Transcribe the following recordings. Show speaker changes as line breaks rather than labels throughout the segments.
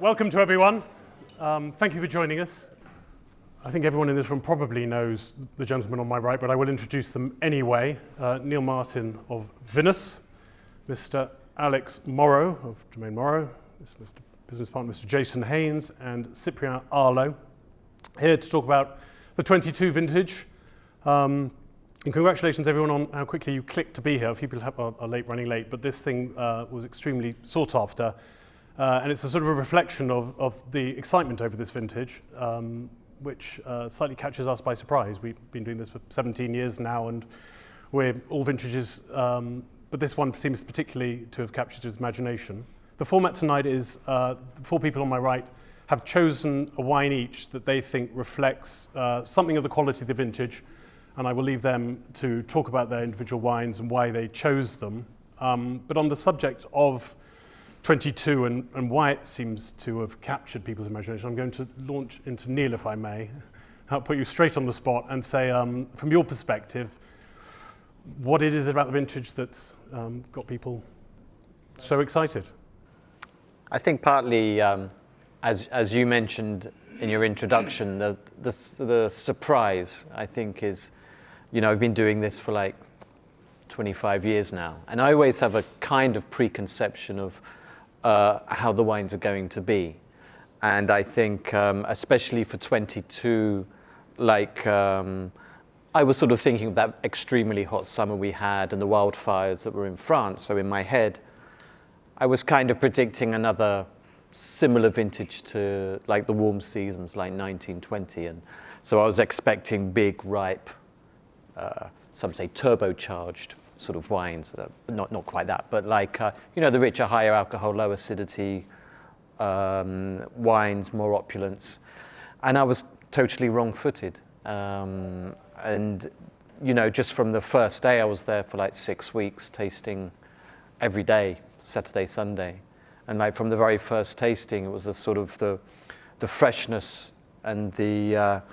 Welcome to everyone. Thank you for joining us. I think everyone in this room probably knows the gentleman on my right, but I will introduce them anyway. Neal Martin of Vinous, Mr. Alex Moreau of Domaine Moreau, Mr. business partner Mr. Jason Haynes, and Cyprien Arlaud, here to talk about the 22 vintage. And congratulations everyone on how quickly you clicked to be here. A few people are running late, but this thing was extremely sought after. And it's a sort of a reflection of the excitement over this vintage, which slightly catches us by surprise. We've been doing this for 17 years now, and we're all vintages, but this one seems particularly to have captured his imagination. The format tonight is four people on my right have chosen a wine each that they think reflects something of the quality of the vintage, and I will leave them to talk about their individual wines and why they chose them. But on the subject of 22 and why it seems to have captured people's imagination, I'm going to launch into Neal, if I may. I'll put you straight on the spot and say, from your perspective, what it is about the vintage that's got people so excited.
I think partly, as you mentioned in your introduction, the surprise, I think, is, I've been doing this for like 25 years now, and I always have a kind of preconception of how the wines are going to be. And I think, especially for 22, I was sort of thinking of that extremely hot summer we had and the wildfires that were in France. So in my head, I was kind of predicting another similar vintage to like the warm seasons, like 1920. And so I was expecting big, ripe, some say turbocharged sort of wines, not quite that, but like, the richer, higher alcohol, low acidity wines, more opulence. And I was totally wrong-footed. And, just from the first day, I was there for like 6 weeks, tasting every day, Saturday, Sunday. And like from the very first tasting, it was a sort of the freshness and the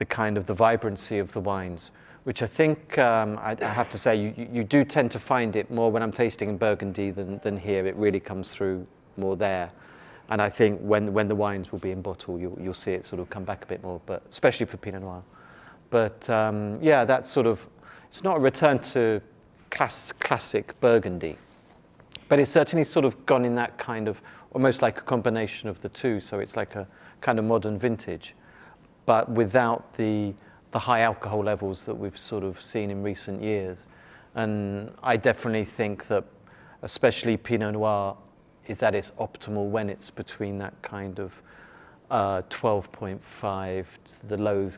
kind of the vibrancy of the wines, which I think, I have to say, you do tend to find it more when I'm tasting in Burgundy than here. It really comes through more there. And I think when the wines will be in bottle, you'll see it sort of come back a bit more, but especially for Pinot Noir. But that's sort of, it's not a return to classic Burgundy, but it's certainly sort of gone in that kind of, almost like a combination of the two. So it's like a kind of modern vintage, but without the high alcohol levels that we've sort of seen in recent years. And I definitely think that especially Pinot Noir is at its optimal when it's between that kind of 12.5 to the low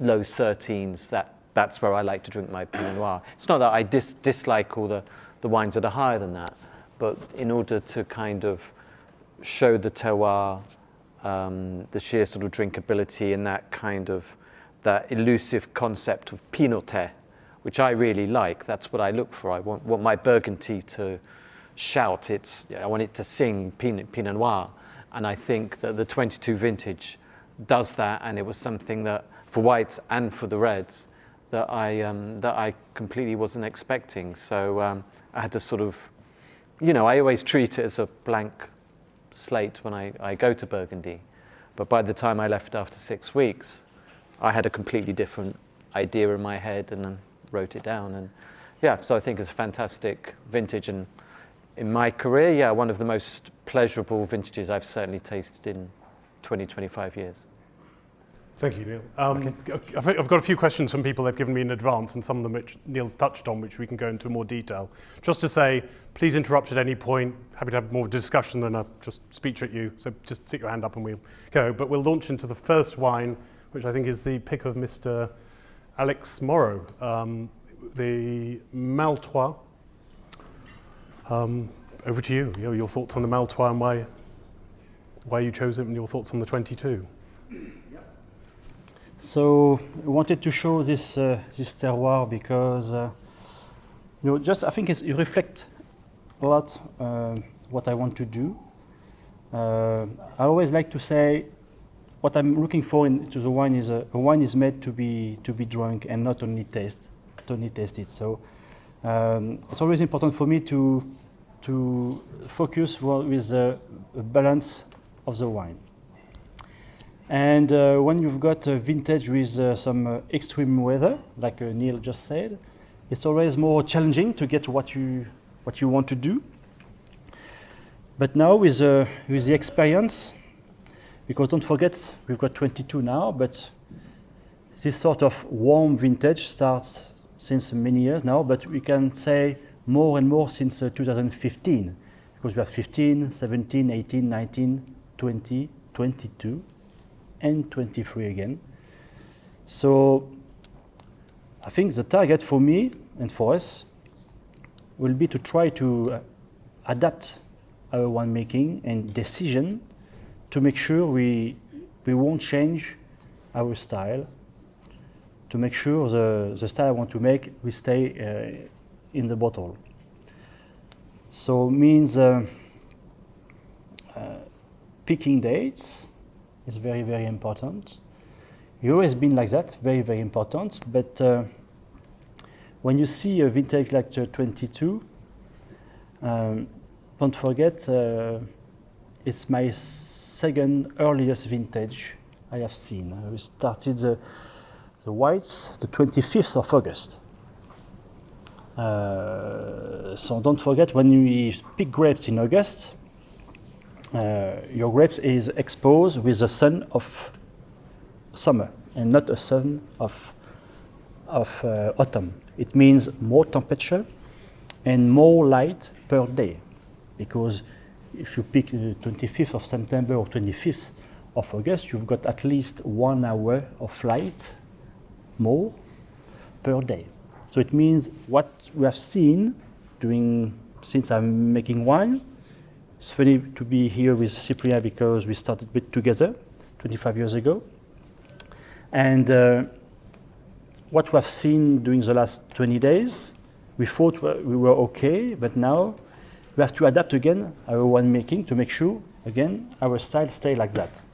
13s. That's where I like to drink my Pinot Noir. It's not that I dislike all the wines that are higher than that, but in order to kind of show the terroir, the sheer sort of drinkability and that kind of that elusive concept of pinoter, which I really like. That's what I look for. I want my Burgundy to shout. I want it to sing Pinot Noir. And I think that the 22 vintage does that, and it was something that, for whites and for the reds, that I completely wasn't expecting. So I had to sort of, I always treat it as a blank slate when I go to Burgundy. But by the time I left after 6 weeks, I had a completely different idea in my head and then wrote it down. And so I think it's a fantastic vintage. And in my career, one of the most pleasurable vintages I've certainly tasted in 25 years.
Thank you, Neal.
Okay.
I've got a few questions from people they've given me in advance, and some of them which Neal's touched on, which we can go into more detail. Just to say, please interrupt at any point. Happy to have more discussion than a just speech at you. So just stick your hand up and we'll go. But we'll launch into the first wine, which I think is the pick of Mr. Alex Moreau, the Maltois. Over to you. Your thoughts on the Maltois and why you chose it, and your thoughts on the 22.
So I wanted to show this terroir because I think it reflects a lot what I want to do. I always like to say what I'm looking for into the wine is a wine is made to be drunk and not only tasted. So it's always important for me to focus with a balance of the wine. And when you've got a vintage with some extreme weather, like Neal just said, it's always more challenging to get what you want to do. But now with the experience, because don't forget, we've got 22 now, but this sort of warm vintage starts since many years now, but we can say more and more since 2015, because we have 15, 17, 18, 19, 20, 22, and 23 again. So I think the target for me and for us will be to try to adapt our winemaking and decision to make sure we won't change our style, to make sure the style I want to make will stay in the bottle. So means picking dates is very, very important. It's always been like that, very, very important. But when you see a vintage like 22, don't forget it's my second earliest vintage I have seen. We started the whites the 25th of August. So don't forget, when we pick grapes in August, your grapes is exposed with the sun of summer and not a sun of autumn. It means more temperature and more light per day, because if you pick the 25th of September or 25th of August, you've got at least 1 hour of light more per day. So it means what we have seen since I'm making wine. It's funny to be here with Cyprien because we started together 25 years ago. And what we have seen during the last 20 days, we thought we were okay, but now we have to adapt again our winemaking to make sure, again, our style stay like that.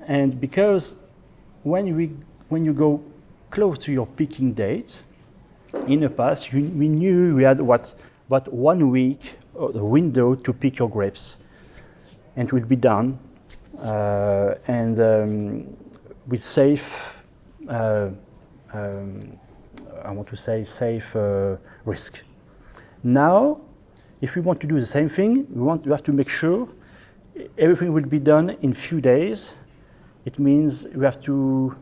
And because when you go close to your picking date, in the past, we knew we had about 1 week of the window to pick your grapes, and it will be done, with safe, safe risk. Now, if we want to do the same thing, we have to make sure everything will be done in few days. It means you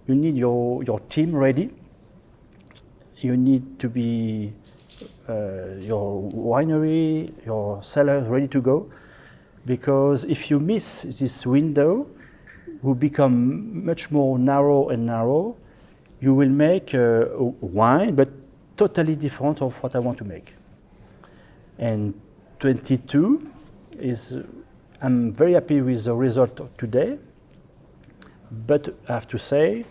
need your team ready. You need to be your winery, your cellar ready to go, because if you miss this window, will become much more narrow and narrow. You will make a wine, but totally different of what I want to make. And 22 I'm very happy with the result of today, but I have to say,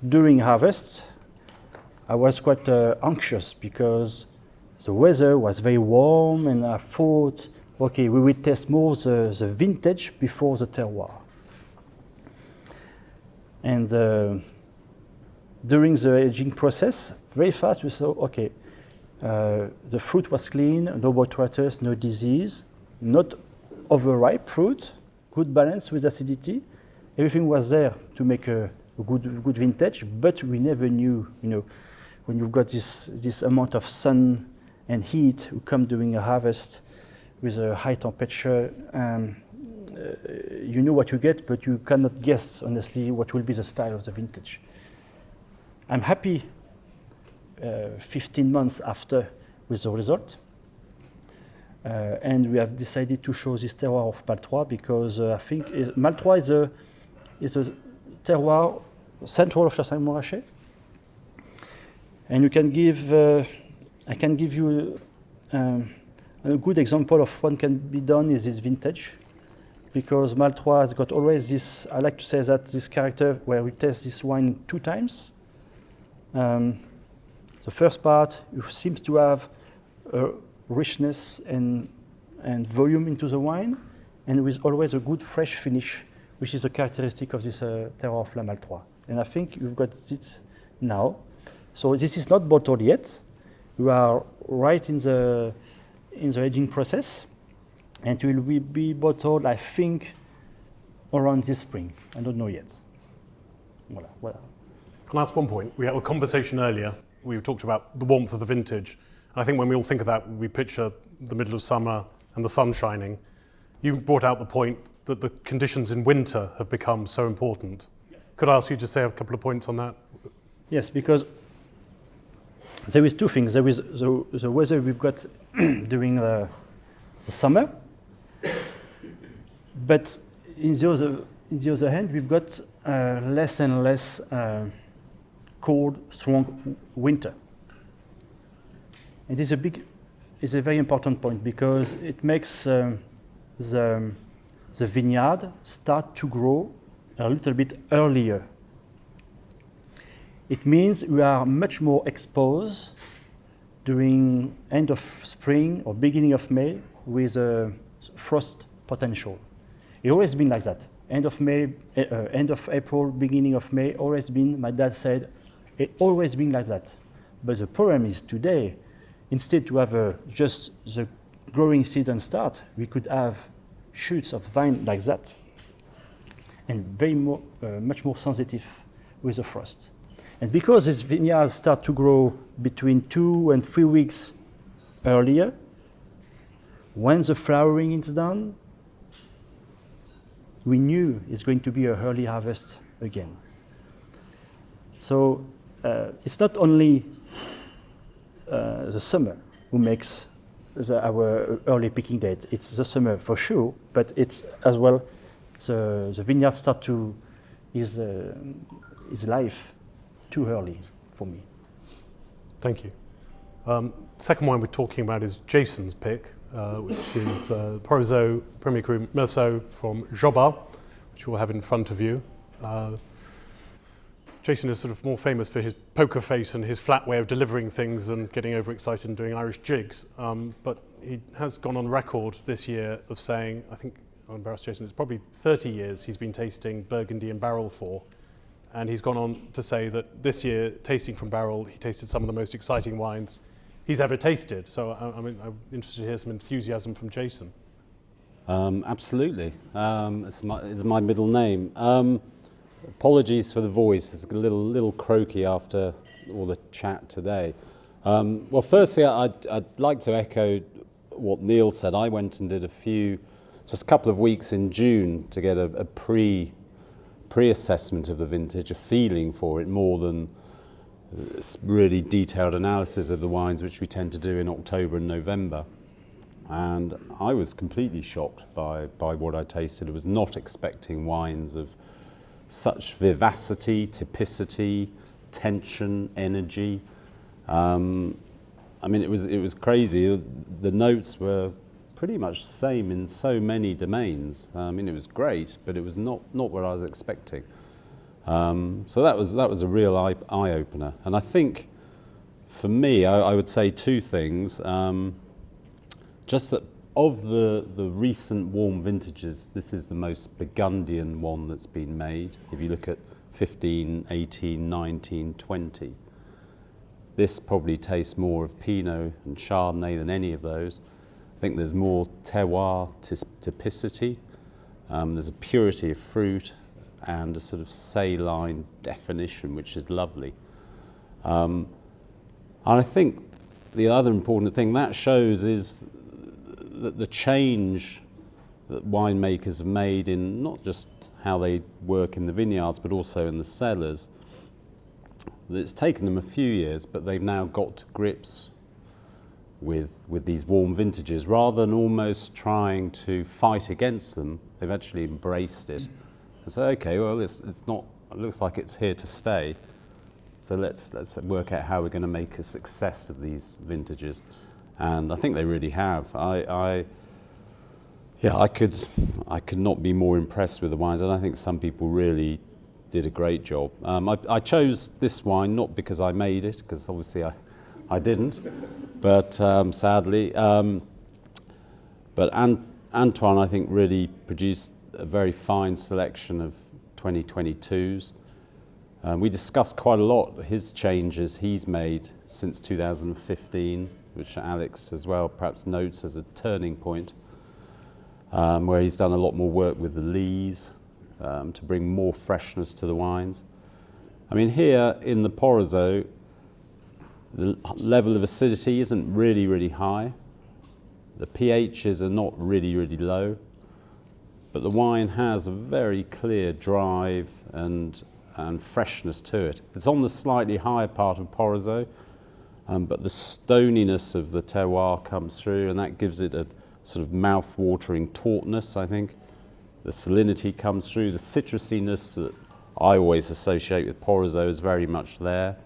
during harvest, I was quite anxious because the weather was very warm, and I thought, okay, we will test more the vintage before the terroir. And during the aging process, very fast we saw, okay, the fruit was clean, no botrytis, no disease, not overripe fruit, good balance with acidity. Everything was there to make a good vintage, but we never knew, when you've got this amount of sun and heat who come during a harvest with a high temperature, you know what you get, but you cannot guess, honestly, what will be the style of the vintage. I'm happy 15 months after with the result. And we have decided to show this terroir of Maltroit because I think Maltroit is a terroir central of Chassagne-Montrachet. And you can give, I can give you a good example of what can be done is this vintage, because Maltroit has got always this, I like to say that this character where we test this wine 2 times. The first part seems to have richness and volume into the wine, and with always a good fresh finish, which is a characteristic of this terroir of La Maltroit. And I think you've got it now. So this is not bottled yet. We are right in the aging process, and it will be bottled, I think, around this spring. I don't know yet. Voilà.
Can I ask one point? We had a conversation earlier. We talked about the warmth of the vintage. I think when we all think of that, we picture the middle of summer and the sun shining. You brought out the point that the conditions in winter have become so important. Could I ask you to say a couple of points on that?
Yes, because there is two things. There is the weather we've got during the summer, but in the other hand, we've got less and less cold, strong winter. And it's a very important point because it makes the vineyard start to grow a little bit earlier. It means we are much more exposed during end of spring or beginning of May with a frost potential. It's always been like that. End of May, end of April, beginning of May, always been, my dad said, it always been like that. But the problem is today, instead to have just the growing season start, we could have shoots of vine like that, and much more sensitive with the frost. And because these vineyards start to grow between 2 and 3 weeks earlier, when the flowering is done, we knew it's going to be an early harvest again. So it's not only the summer who makes our early picking date. It's the summer for sure, but it's as well the vineyard start to is life too early for me.
Thank you. Second wine we're talking about is Jason's pick, which is Puzzo Premier Cru Merceau from Jobba, which you'll have in front of you. Jason is sort of more famous for his poker face and his flat way of delivering things and getting overexcited and doing Irish jigs. But he has gone on record this year of saying, I think, I'll embarrass Jason, it's probably 30 years he's been tasting Burgundy in barrel for. And he's gone on to say that this year, tasting from barrel, he tasted some of the most exciting wines he's ever tasted. So I'm interested to hear some enthusiasm from Jason.
Absolutely. It's my middle name. Apologies for the voice. It's a little croaky after all the chat today. Well, firstly, I'd like to echo what Neal said. I went and did just a couple of weeks in June to get a pre-assessment of the vintage, a feeling for it more than really detailed analysis of the wines, which we tend to do in October and November. And I was completely shocked by what I tasted. I was not expecting wines of such vivacity, typicity, tension, energy. I mean, it was crazy. The notes were pretty much the same in so many domains. I mean, it was great, but it was not what I was expecting. So that was a real eye opener. And I think, for me, I would say two things. Just that of the recent warm vintages, this is the most Burgundian one that's been made. If you look at 15, 18, 19, 20, this probably tastes more of Pinot and Chardonnay than any of those. I think there's more terroir, typicity. There's a purity of fruit and a sort of saline definition, which is lovely. And I think the other important thing that shows is that the change that winemakers have made in not just how they work in the vineyards, but also in the cellars. It's taken them a few years, but they've now got to grips with these warm vintages. Rather than almost trying to fight against them, they've actually embraced it. And so, okay, well, it looks like it's here to stay. So let's work out how we're going to make a success of these vintages. And I think they really have. I could not be more impressed with the wines, and I think some people really did a great job. I chose this wine not because I made it, because obviously I didn't, but sadly. But Antoine, I think, really produced a very fine selection of 2022s. We discussed quite a lot his changes he's made since 2015, which Alex as well perhaps notes as a turning point. where he's done a lot more work with the lees to bring more freshness to the wines. I mean, here in the Puzzo, the level of acidity isn't really, really high. The pHs are not really, really low, but the wine has a very clear drive and freshness to it. It's on the slightly higher part of Puzzo, but the stoniness of the terroir comes through, and that gives it a sort of mouth-watering tautness, I think. The salinity comes through, the citrusiness that I always associate with Puzzo is very much there.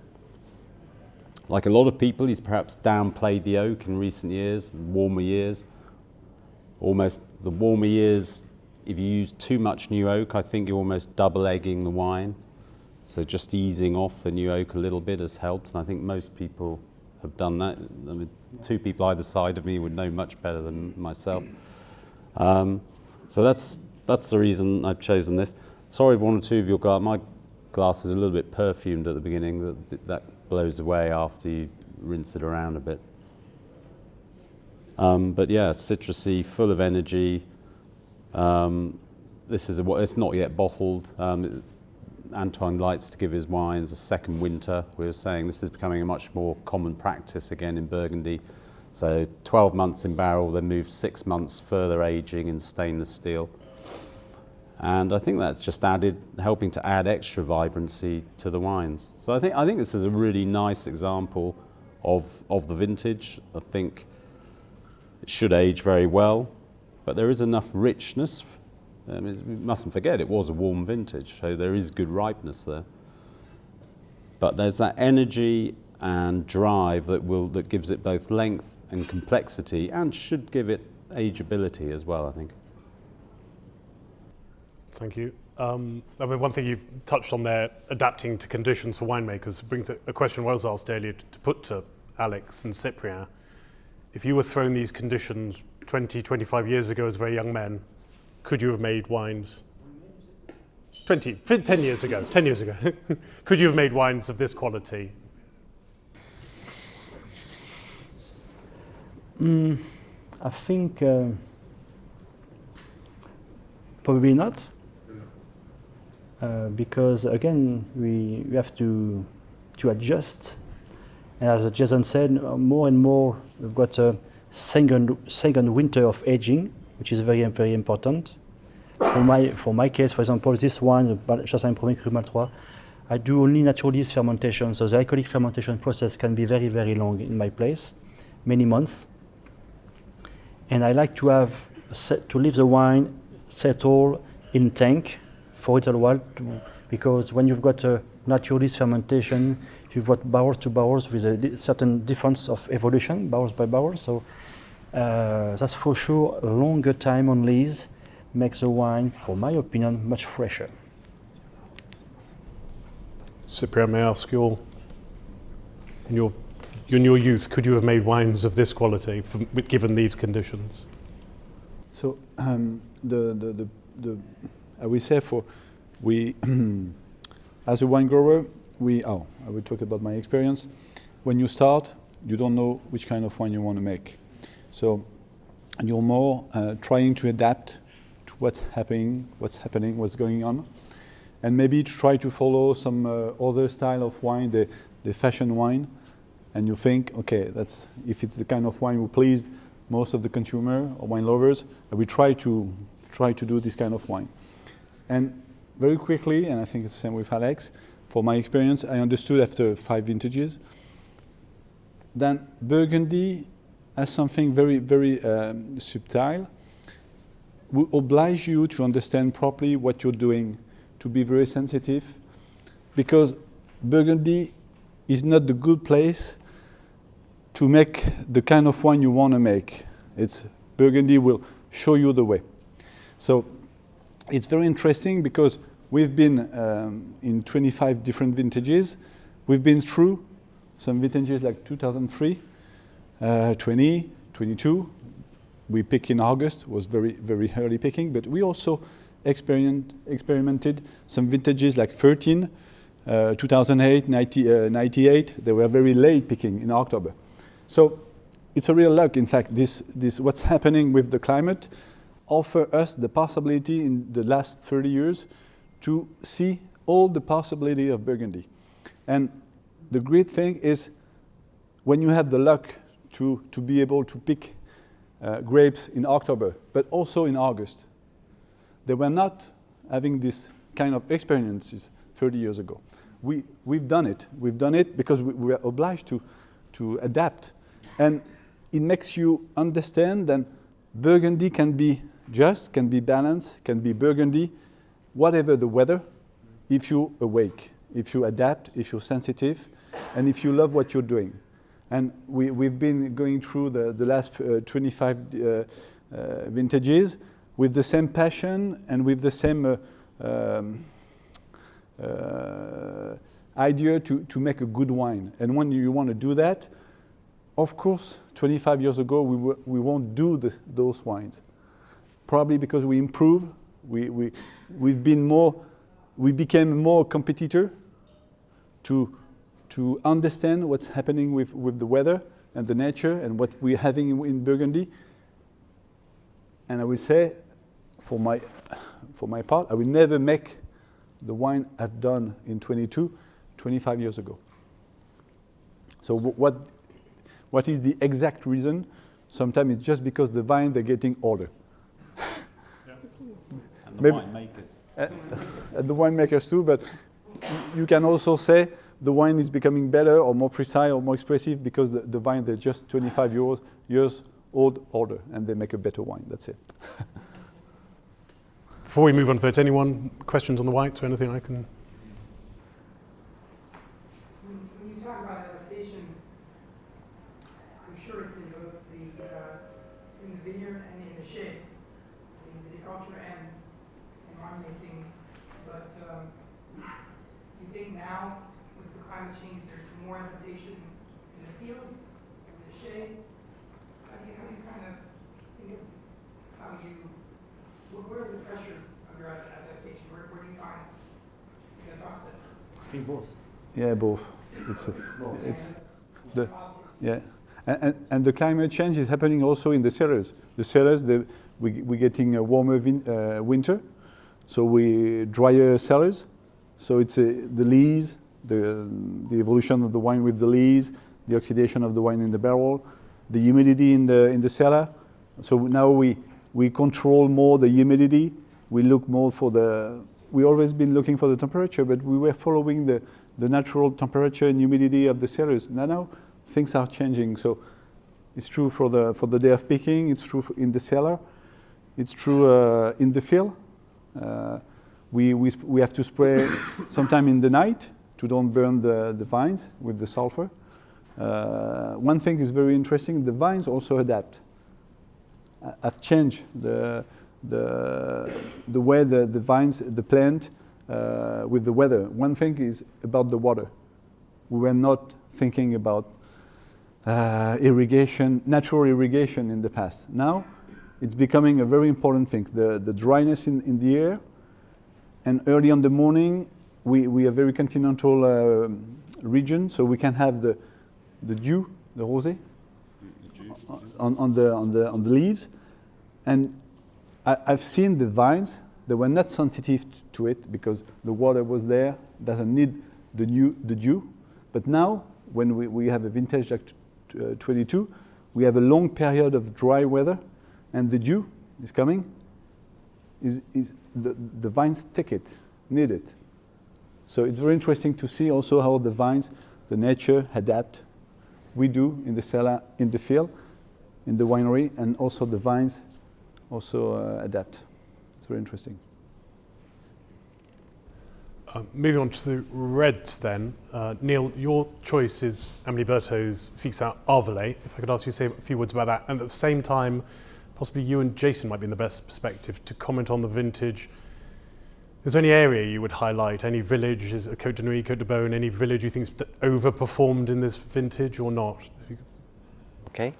Like a lot of people, he's perhaps downplayed the oak in recent years, warmer years. Almost the warmer years, if you use too much new oak, I think you're almost double egging the wine. So just easing off the new oak a little bit has helped, and I think most people have done that. I mean, two people either side of me would know much better than myself. So that's the reason I've chosen this. Sorry if one or two of your my glass is a little bit perfumed at the beginning. That blows away after you rinse it around a bit. But yeah, citrusy, full of energy. This is it's not yet bottled. Antoine likes to give his wines a second winter. We were saying this is becoming a much more common practice again in Burgundy. So 12 months in barrel, then move 6 months further aging in stainless steel. And I think that's just helping to add extra vibrancy to the wines. So I think this is a really nice example of the vintage. I think it should age very well, but there is enough richness. I mean, we mustn't forget it was a warm vintage, so there is good ripeness there. But there's that energy and drive that gives it both length and complexity, and should give it ageability as well, I think.
Thank you. I mean, one thing you've touched on there, adapting to conditions for winemakers, brings a question I was asked earlier to put to Alex and Cyprien. If you were thrown these conditions 20, 25 years ago as very young men, could you have made wines 10 years ago, could you have made wines of this quality?
I think probably not, because again we have to adjust, and as Jason said, more and more we've got a second winter of aging, which is very, very important. For my case, for example, this wine, the Chassagne Premier Cru Mal3, I do only natural yeast fermentation, so the alcoholic fermentation process can be very, very long in my place, many months. And I like to leave the wine settle in tank for a little while, because when you've got a natural yeast fermentation, you've got barrels to barrels with a certain difference of evolution, barrels by barrel. So that's for sure a longer time on lees makes the wine, for my opinion, much fresher.
Cyprien, may I ask in your youth, could you have made wines of this quality given these conditions?
So I will say as a wine grower, I will talk about my experience. When you start, you don't know which kind of wine you want to make. So you're more trying to adapt to what's happening, what's going on, and maybe try to follow some other style of wine, the fashion wine, and you think, okay, if it's the kind of wine who pleased most of the consumer or wine lovers, we try to do this kind of wine. And very quickly, and I think it's the same with Alex, for my experience, I understood after 5 vintages, then Burgundy has something very, very subtle, will oblige you to understand properly what you're doing, to be very sensitive, because Burgundy is not the good place to make the kind of wine you want to make. Burgundy will show you the way. So it's very interesting because we've been in 25 different vintages. We've been through some vintages like 2003, 20, 22. We pick in August, was very, very early picking, but we also experimented some vintages like 13, 2008, 98. They were very late picking in October. So it's a real luck. In fact, this what's happening with the climate offer us the possibility in the last 30 years to see all the possibility of Burgundy. And the great thing is when you have the luck to be able to pick grapes in October, but also in August. They were not having this kind of experiences 30 years ago. We've done it. We've done it because we were obliged to adapt. And it makes you understand that Burgundy can be just, can be balanced, can be Burgundy, whatever the weather, if you're awake, if you adapt, if you're sensitive, and if you love what you're doing. And we've been going through the last 25 vintages with the same passion and with the same idea to make a good wine. And when you want to do that, of course, 25 years ago, we won't do those wines. Probably because we improve, we became more competitor to understand what's happening with the weather and the nature and what we're having in Burgundy. And I would say, for my part, I will never make the wine I've done in 25 years ago. So what is the exact reason? Sometimes it's just because the vine, they're getting older.
And the winemakers.
And the winemakers too, but you can also say the wine is becoming better or more precise or more expressive because the vine, they're just 25 years old, older, and they make a better wine. That's it.
Before we move on to that, anyone questions on the whites or anything I can?
When you talk about adaptation, I'm sure it's in both in the vineyard and in the shade, in viticulture and in winemaking. But do you think now, with the climate change, there's more adaptation in the field, in the shade? How do you kind of think of where are the pressures of your adaptation? Where do you find in the process?
I think both.
Yeah, both. And the climate change is happening also in the cellars. The cellars, we're getting a warmer winter, so we drier cellars. So it's the lees, the evolution of the wine with the lees, the oxidation of the wine in the barrel, the humidity in the cellar. So now we control more the humidity. We look more for we always been looking for the temperature, but we were following the natural temperature and humidity of the cellars. Now things are changing. So it's true for the day of picking. It's true in the cellar. It's true in the field. We have to spray sometime in the night to don't burn the vines with the sulfur. One thing is very interesting. The vines also adapt. Have changed the way the vines, the plant, with the weather. One thing is about the water. We were not thinking about irrigation, natural irrigation in the past. Now, it's becoming a very important thing. The dryness in the air, and early in the morning, we are very continental region, so we can have the dew, the rosé, on the leaves, and I've seen the vines. They were not sensitive to it because the water was there. Doesn't need the dew. But now, when we have a vintage like 22, we have a long period of dry weather, and the dew is coming. The vines take it, need it. So it's very interesting to see also how the vines, the nature adapt. We do in the cellar, in the field, in the winery, and also the vines also adapt. It's very interesting.
Moving on to the reds then. Neal, your choice is Amélie Berthaud's Fixin Arlaud. If I could ask you to say a few words about that. And at the same time, possibly you and Jason might be in the best perspective to comment on the vintage. Is there any area you would highlight? Any village? Is it Côte de Nuit, Côte de Beaune? Any village you think is overperformed in this vintage or not?
Okay.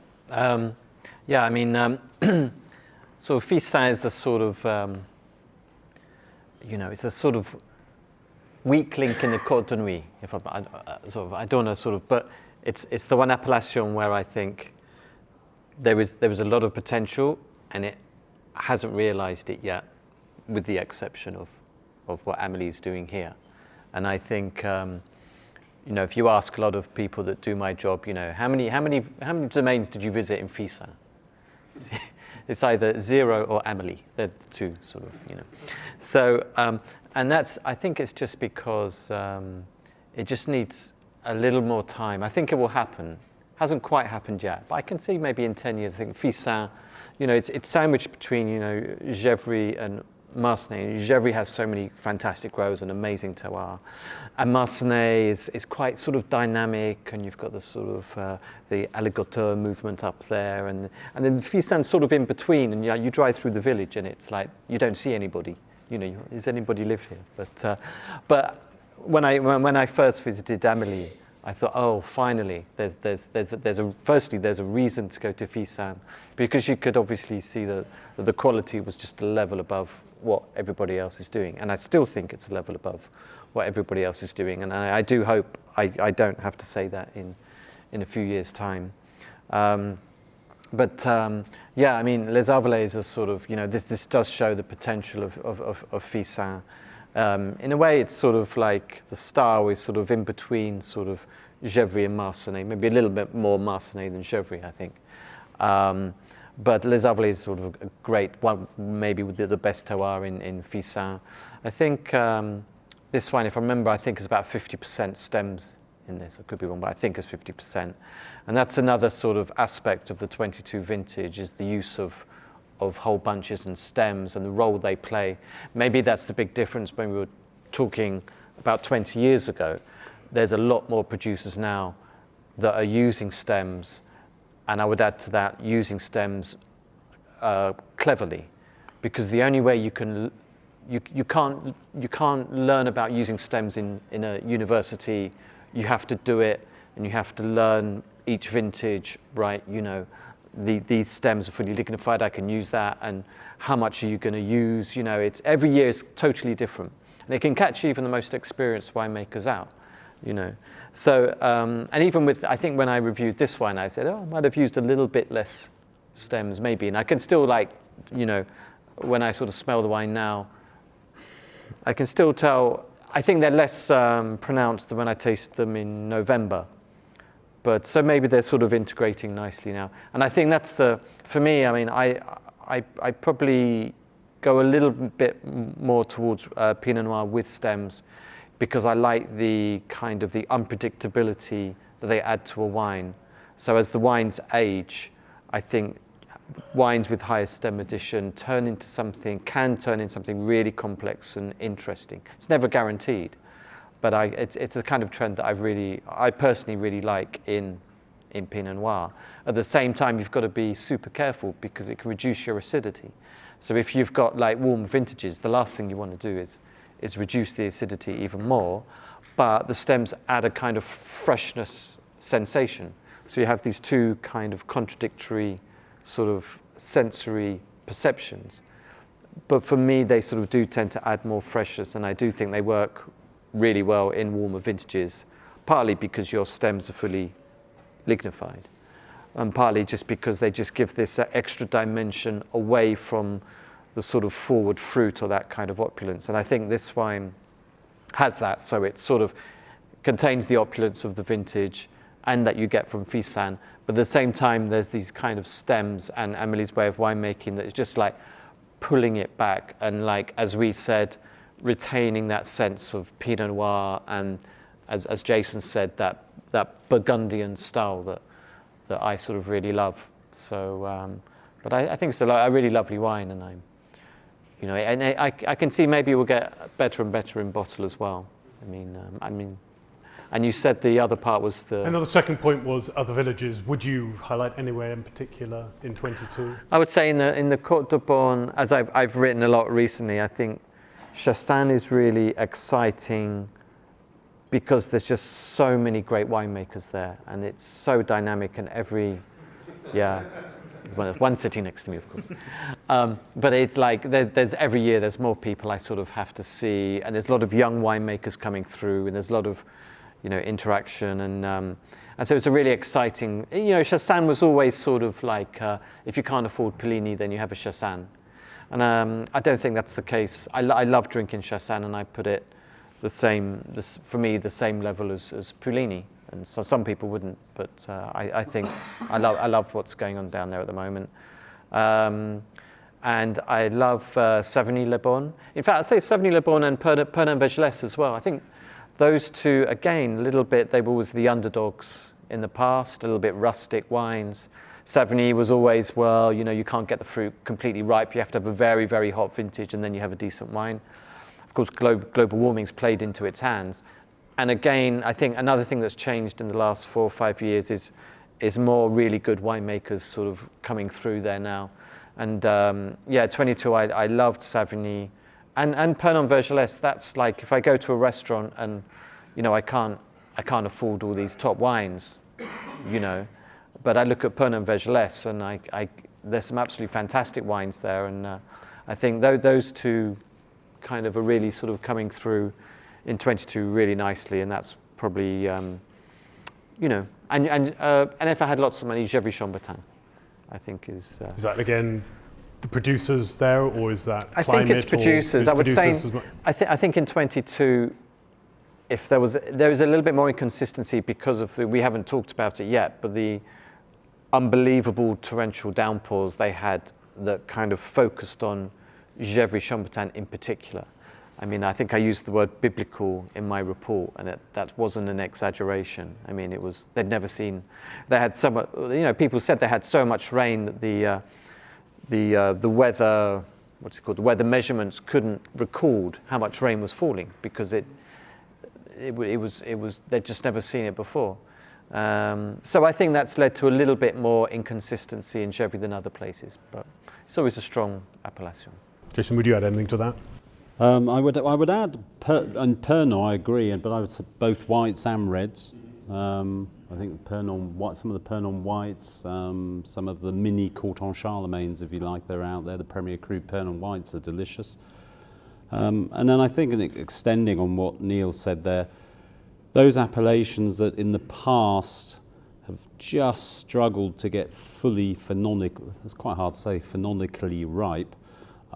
Yeah, I mean, so Fixin is the sort of, it's a sort of weak link in the Côte de Nuit. I don't know, sort of, but it's the one appellation where I think there was a lot of potential, and hasn't realized it yet, with the exception of what Amelie's doing here. And I think, you know, if you ask a lot of people that do my job, you know, how many domains did you visit in Fissa? It's either 0 or Amelie. They're the two sort of, you know. So, and that's, I think it's just because it just needs a little more time. I think it will happen. Hasn't quite happened yet, but I can see maybe in 10 years, I think Fissa, you know, it's sandwiched between, you know, Gevry and Marcenay. Gevry has so many fantastic grows and amazing terroir. And Marcenay is quite sort of dynamic, and you've got the sort of the alligator movement up there, and then Fissa's sort of in between, and you drive through the village and it's like you don't see anybody. You know, is anybody live here? But when I first visited Amelie, I thought, oh, finally, there's a reason to go to Fissa, because you could obviously see that the quality was just a level above what everybody else is doing, and I still think it's a level above what everybody else is doing, and I do hope I don't have to say that in a few years' time. Yeah, I mean, Les Arvalets are sort of, you know, this does show the potential of Fissa. In a way, it's sort of like the style is sort of in between sort of Gevry and Marcenay, maybe a little bit more Marcenay than Gevry, I think. But Les Arvalets is sort of a great one, maybe with the best terroir in Fissa. I think this wine, if I remember, I think is about 50% stems in this. I could be wrong, but I think it's 50%. And that's another sort of aspect of the 22 vintage, is the use of whole bunches and stems and the role they play. Maybe that's the big difference when we were talking about 20 years ago. There's a lot more producers now that are using stems, and I would add to that, using stems cleverly, because the only way you can't learn about using stems in a university. You have to do it, and you have to learn each vintage, right? You know, these stems are fully lignified, I can use that, and how much are you going to use? You know, it's every year is totally different, and it can catch even the most experienced winemakers out, you know. So, and even with, I think when I reviewed this wine, I said, oh, I might have used a little bit less stems maybe, and I can still, like, you know, when I sort of smell the wine now, I can still tell. I think they're less pronounced than when I tasted them in November. But so maybe they're sort of integrating nicely now. And I think that's for me, I mean, I probably go a little bit more towards Pinot Noir with stems, because I like the kind of the unpredictability that they add to a wine. So as the wines age, I think wines with higher stem addition can turn into something really complex and interesting. It's never guaranteed, but it's a kind of trend that I personally really like in Pinot Noir. At the same time, you've got to be super careful, because it can reduce your acidity. So if you've got like warm vintages, the last thing you want to do is reduce the acidity even more, but the stems add a kind of freshness sensation. So you have these two kind of contradictory sort of sensory perceptions. But for me, they sort of do tend to add more freshness, and I do think they work really well in warmer vintages, partly because your stems are fully lignified, and partly just because they just give this extra dimension away from the sort of forward fruit or that kind of opulence. And I think this wine has that, so it sort of contains the opulence of the vintage and that you get from Fissan, but at the same time there's these kind of stems and Amelie's way of winemaking that is just like pulling it back, and like, as we said, retaining that sense of Pinot Noir, and as Jason said, that Burgundian style that I sort of really love. So, but I think it's a really lovely wine, and you know, and I can see maybe it will get better and better in bottle as well. I mean, and you said the other part was the...
And the second point was other villages. Would you highlight anywhere in particular in 22?
I would say in the Côte de Beaune, as I've written a lot recently, I think Chassagne is really exciting because there's just so many great winemakers there, and it's so dynamic, and one sitting next to me, of course. But it's like there's every year there's more people I sort of have to see, and there's a lot of young winemakers coming through, and there's a lot of, you know, interaction, and so it's a really exciting. You know, Chassagne was always sort of like if you can't afford Pellini, then you have a Chassagne. And I don't think that's the case. I love drinking Chassagne, and I put it for me, the same level as Puligny. And so some people wouldn't, but I think I love what's going on down there at the moment. And I love Savigny-le-Bon. In fact, I'd say Savigny-le-Bon and Pernod-Vergelès as well. I think those two, again, a little bit, they were always the underdogs in the past, a little bit rustic wines. Savigny was always, well, you can't get the fruit completely ripe. You have to have a very, very hot vintage, and then you have a decent wine. Of course, global warming's played into its hands. And again, I think another thing that's changed in the last 4 or 5 years is more really good winemakers sort of coming through there now. And 22, I loved Savigny. And Pernod-Vergelès, that's like if I go to a restaurant and, I can't afford all these top wines, But I look at Pernod-Vergelès and there's some absolutely fantastic wines there. And I think those two kind of are really sort of coming through in 22 really nicely, and that's probably, and if I had lots of money, Gevrey-Chambertin, I think is...
Is that, again, the producers there, or is that
I think it's producers. I would say, I think in 22, if there is a little bit more inconsistency because of we haven't talked about it yet, but the unbelievable torrential downpours they had that kind of focused on Gevrey-Chambertin in particular. I mean, I think I used the word biblical in my report, and that wasn't an exaggeration. I mean, they'd never seen, they had so much, people said they had so much rain that the weather, the weather measurements couldn't record how much rain was falling because it was, they'd just never seen it before. So I think that's led to a little bit more inconsistency in Gevrey than other places, but it's always a strong appellation.
Jason, would you add anything to that?
I would add, and Pernod, I agree, but I would say both whites and reds. I think Pernod, some of the Pernod whites, some of the mini Corton Charlemagnes, if you like, they're out there. The Premier Cru Pernod whites are delicious. And then I think, extending on what Neal said there, those appellations that in the past have just struggled to get fully it's quite hard to say, phenolically ripe,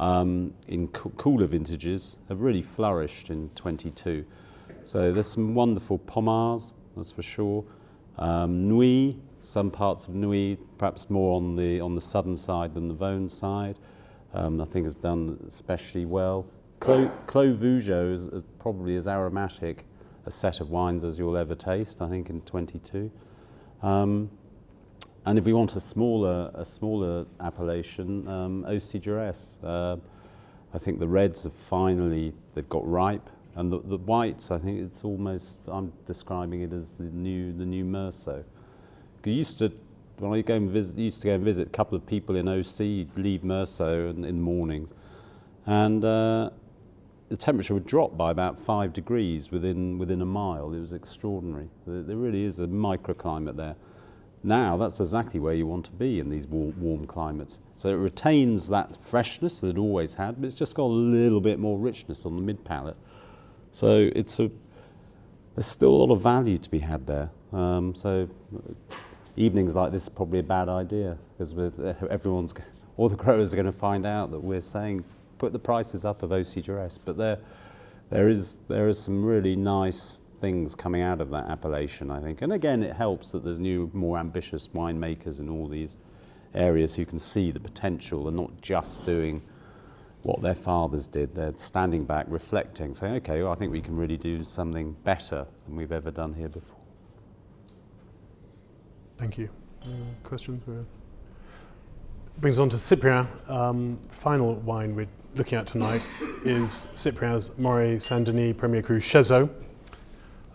in cooler vintages have really flourished in 22. So there's some wonderful Pommars, that's for sure. Nuits, some parts of Nuits, perhaps more on the southern side than the Vaune side, I think has done especially well. Clos Vougeot is probably as aromatic a set of wines as you'll ever taste, I think, in 22. And if we want a smaller appellation, Aucy-Duresse. I think the reds have they've got ripe, and the whites, I think it's almost, I'm describing it as the new Meursault. When I used to go and visit a couple of people in OC, you'd leave Meursault in the mornings, and the temperature would drop by about 5 degrees within a mile. It was extraordinary. There really is a microclimate there. Now, that's exactly where you want to be in these warm climates. So it retains that freshness that it always had, but it's just got a little bit more richness on the mid-palate. So there's still a lot of value to be had there. So evenings like this are probably a bad idea, because all the growers are going to find out that we're saying, put the prices up of Aucy-Duresse, but there is some really nice things coming out of that appellation, I think. And again, it helps that there's new, more ambitious winemakers in all these areas who can see the potential and not just doing what their fathers did. They're standing back, reflecting, saying, okay, well, I think we can really do something better than we've ever done here before.
Thank you. Questions? Brings us on to Cyprien. Final wine we're looking at tonight is Cyprien's Moët Saint-Denis Premier Cru Chezot.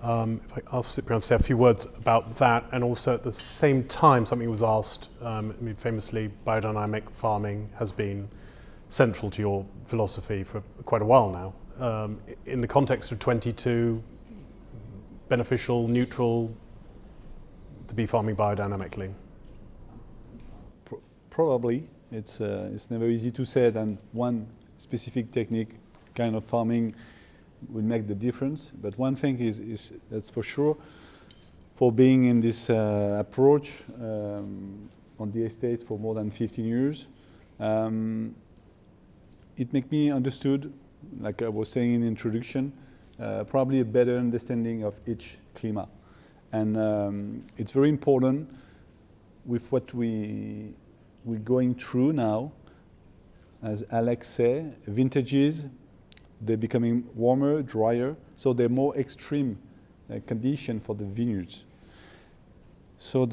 If I ask Cyprien to say a few words about that, and also at the same time something was asked, famously biodynamic farming has been central to your philosophy for quite a while now. In the context of 22, beneficial, neutral, to be farming biodynamically?
Probably. It's never easy to say that one specific technique, kind of farming, will make the difference. But one thing is that's for sure, for being in this approach on the estate for more than 15 years, it makes me understood, like I was saying in the introduction, probably a better understanding of each clima. And it's very important with what we're going through now. As Alex said, vintages, they're becoming warmer, drier, so they're more extreme condition for the vineyards. So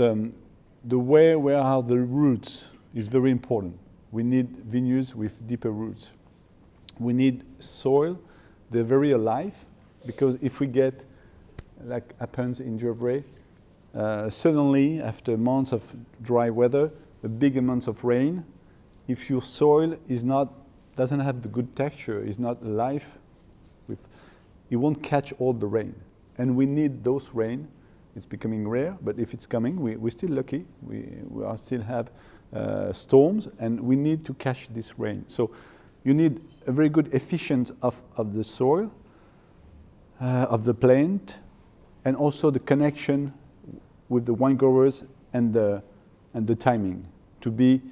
where are the roots is very important. We need vineyards with deeper roots. We need soil, they're very alive, because if we get, like happens in Gevrey, suddenly after months of dry weather, a big amounts of rain, if your soil doesn't have the good texture, is not alive, it won't catch all the rain. And we need those rain. It's becoming rare, but if it's coming, we're still lucky. We are still have storms, and we need to catch this rain. So you need a very good efficiency of the soil, of the plant, and also the connection with the wine growers and the timing, to be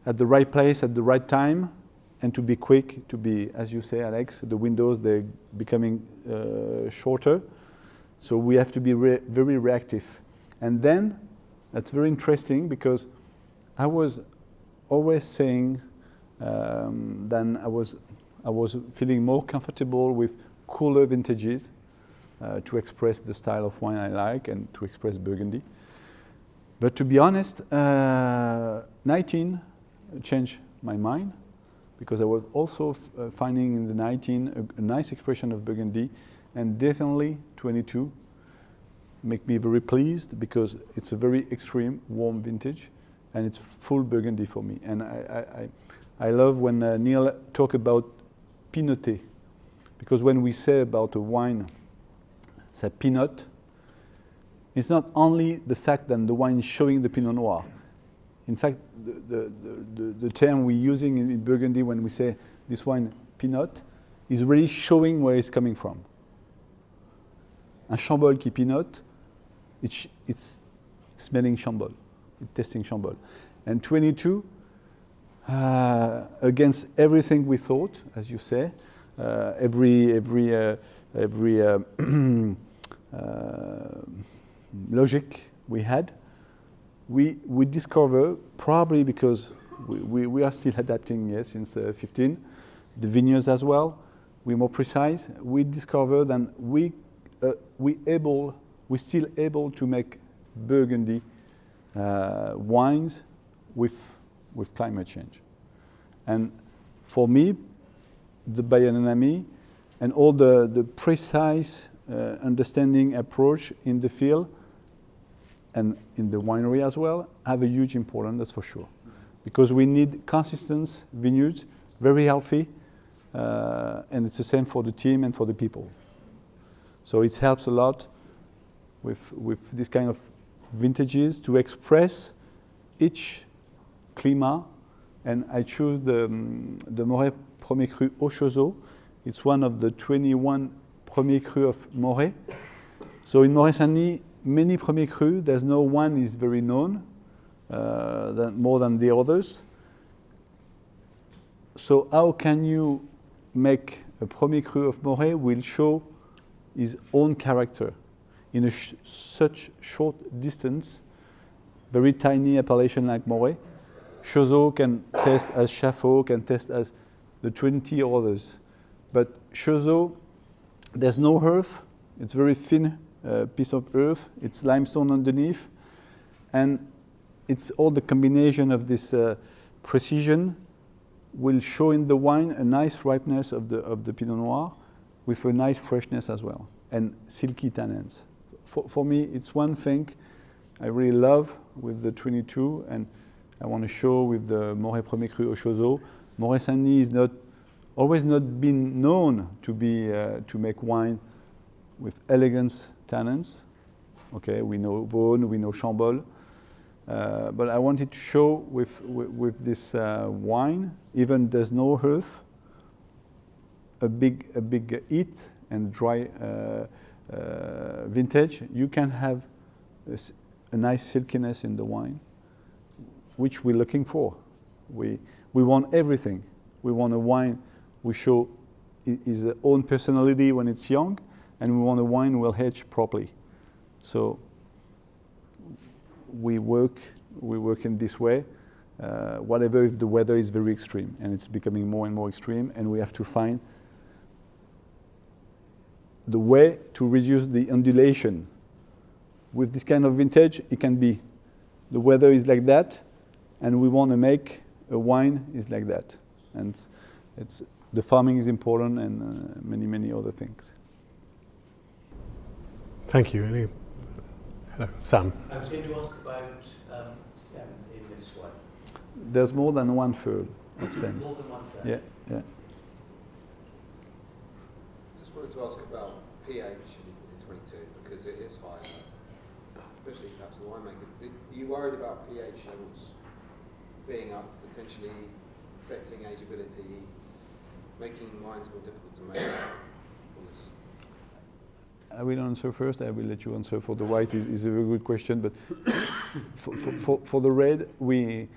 at the right place at the right time, and to be quick, to be, as you say, Alex, the windows, they're becoming shorter. So we have to be very reactive. And then, that's very interesting, because I was always saying that I was feeling more comfortable with cooler vintages to express the style of wine I like and to express Burgundy. But to be honest, 19 changed my mind, because I was also finding in the 19 a nice expression of Burgundy, and definitely 22 make me very pleased, because it's a very extreme warm vintage, and it's full Burgundy for me. And I love when Neal talk about pinoté, because when we say about a wine, it's a pinot, it's not only the fact that the wine is showing the Pinot Noir. In fact, the term we're using in Burgundy when we say this wine pinot is really showing where it's coming from. Un Chambol qui pinote, it's smelling Chambol, it's tasting Chambol. And 22, against everything we thought, as you say, every logic we had, we discover, probably because we are still adapting, since 15, the vineyards as well, we're more precise, we discover that we're still able to make Burgundy wines with climate change. And for me, the biodynamic and all the precise understanding approach in the field and in the winery as well have a huge importance, that's for sure. Because we need consistent vineyards, very healthy, and it's the same for the team and for the people. So it helps a lot with this kind of vintages to express each climat. And I choose the Moret Premier Cru Au Chauzeau. It's one of the 21 Premier Cru of Moret. So in Moret-Saint-Denis, many Premier Cru, there's no one is very known more than the others. So how can you make a Premier Cru of Moret will show his own character in such short distance, very tiny appellation like Moret? Chauzeau can test as Chaffaux, can test as the 20 others. But Chauzeau, there's no earth, it's very thin piece of earth, it's limestone underneath, and it's all the combination of this precision will show in the wine a nice ripeness of the Pinot Noir with a nice freshness as well, and silky tannins. For me, it's one thing I really love with the 22, and I want to show with the Moret Premier Cru Au Chauzeau. Moret-Saint-Denis is always not been known to make wine with elegant tannins. Okay, we know Vaughan, we know Chambol, but I wanted to show with this wine, even there's no earth, a big heat and dry vintage, you can have a nice silkiness in the wine, which we're looking for. We want everything. We want a wine we show his own personality when it's young, and we want a wine will age properly. So we work in this way. Whatever if the weather is very extreme, and it's becoming more and more extreme, and we have to find the way to reduce the undulation. With this kind of vintage, it can be the weather is like that, and we want to make a wine is like that. And it's the farming is important, and many other things.
Thank you. Hello, Sam.
I was going to ask about stems in this one.
There's more than 1/3 of stems.
More than 1/3?
Yeah.
Just wanted to ask about pH in 22, because it is high, especially perhaps the winemaker. Are you worried about pH levels being up, potentially affecting ageability, making wines more difficult to make?
I will answer first. I will let you answer for the white. Is a very good question, but for the red, we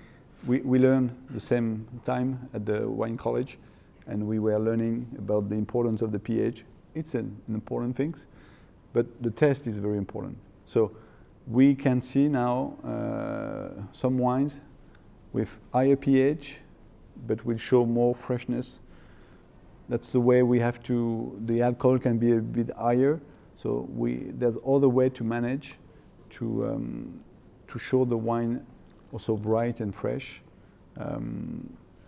learn the same time at the wine college, and we were learning about the importance of the pH. It's an important thing, but the taste is very important. So we can see now some wines with higher pH, but will show more freshness. That's the way we have to. The alcohol can be a bit higher. So there's other way to manage to show the wine also bright and fresh.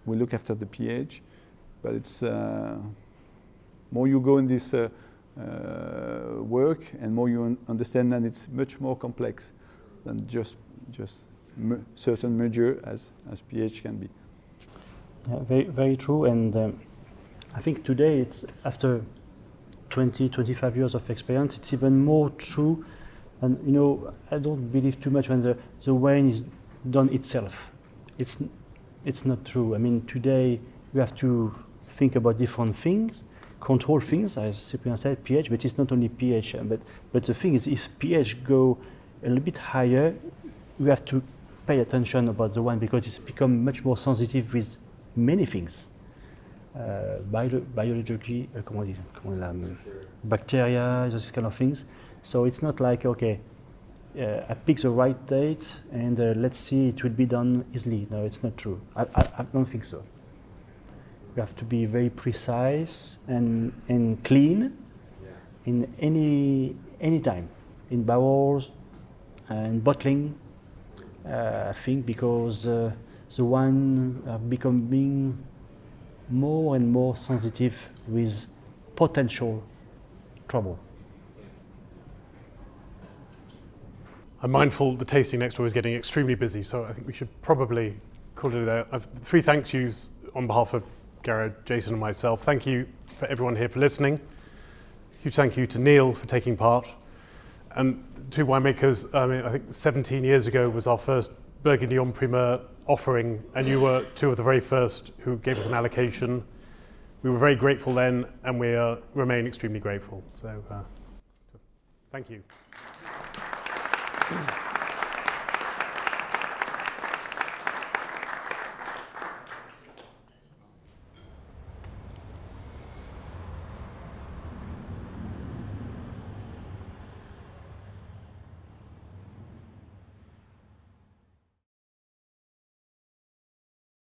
We look after the pH, but it's more you go in this work, and more you understand that it's much more complex than just certain measure as pH can be.
Yeah, very true. And I think today it's after 20-25 years of experience, it's even more true. And I don't believe too much when the wine is done itself. It's not true. I mean, today we have to think about different things, control things, as Cyprien said, pH, but it's not only pH. But the thing is, if pH go a little bit higher, we have to pay attention about the wine, because it's become much more sensitive with many things. Biologically, bacteria, those kind of things. So it's not like, okay, I pick the right date and let's see, it will be done easily. No, it's not true. I don't think so. You have to be very precise and clean in any time, in barrels and bottling. I think because the wine are becoming more and more sensitive with potential trouble.
I'm mindful the tasting next door is getting extremely busy, so I think we should probably call it there. I've 3 thank yous on behalf of Garrett, Jason and myself. Thank you for everyone here for listening. Huge thank you to Neal for taking part. And to winemakers, I think 17 years ago was our first Burgundy on Primeur offering, and you were 2 of the very first who gave us an allocation. We were very grateful then, and we remain extremely grateful. So, thank you.